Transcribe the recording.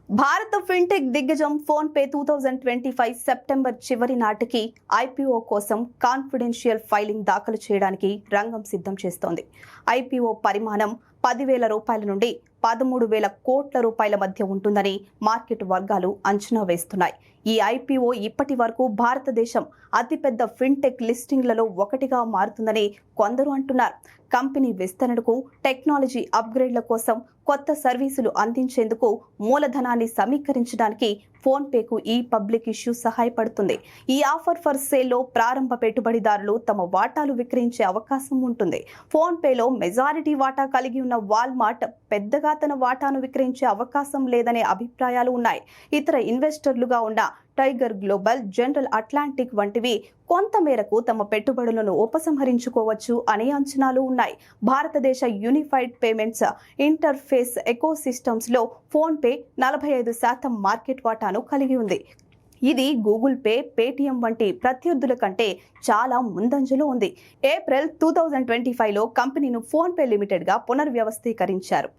భారత ఫిన్టెక్ దిగ్గజం PhonePe 2025 September చివరి నాటికి ఐపీఓ కోసం కాన్ఫిడెన్షియల్ ఫైలింగ్ దాఖలు చేయడానికి రంగం సిద్ధం చేస్తోంది. ఐపీఓ పరిమాణం 10,000 రూపాయల నుండి 13,000 కోట్ల రూపాయల మధ్య ఉంటుందని మార్కెట్ వర్గాలు అంచనా వేస్తున్నాయి. ఈ ఐపీఓ ఇప్పటి వరకు భారతదేశం అతిపెద్ద ఫిన్టెక్ లిస్టింగ్లలో ఒకటిగా మారుతుందని కొందరు అంటున్నారు. కంపెనీ విస్తరణకు, టెక్నాలజీ అప్గ్రేడ్ల కోసం, కొత్త సర్వీసులు అందించేందుకు మూలధనాన్ని సమీకరించడానికి ఫోన్పేకు ఈ పబ్లిక్ ఇష్యూ సహాయపడుతుంది. ఈ ఆఫర్ ఫర్ సేల్లో ప్రారంభ పెట్టుబడిదారులు తమ వాటాలు విక్రయించే అవకాశం ఉంటుంది. ఫోన్పేలో మెజారిటీ వాటా కలిగి ఉన్న వాల్మార్ట్ పెద్దగా తన వాటాను విక్రయించే అవకాశం లేదనే అభిప్రాయాలు ఉన్నాయి. ఇతర ఇన్వెస్టర్లుగా ఉన్న టైగర్ గ్లోబల్, జనరల్ అట్లాంటిక్ వంటివి కొంతమేరకు తమ పెట్టుబడులను ఉపసంహరించుకోవచ్చు అనే అంచనాలు ఉన్నాయి. భారతదేశ యూనిఫైడ్ పేమెంట్స్ ఇంటర్ఫేస్ ఎకోసిస్టమ్స్ లో ఫోన్పే 45% మార్కెట్ వాటాను కలిగి ఉంది. ఇది గూగుల్ పే, పేటీఎం వంటి ప్రత్యర్థుల కంటే చాలా ముందంజలో ఉంది. ఏప్రిల్ 2025లో కంపెనీను ఫోన్పే లిమిటెడ్ గా పునర్వ్యవస్థీకరించారు.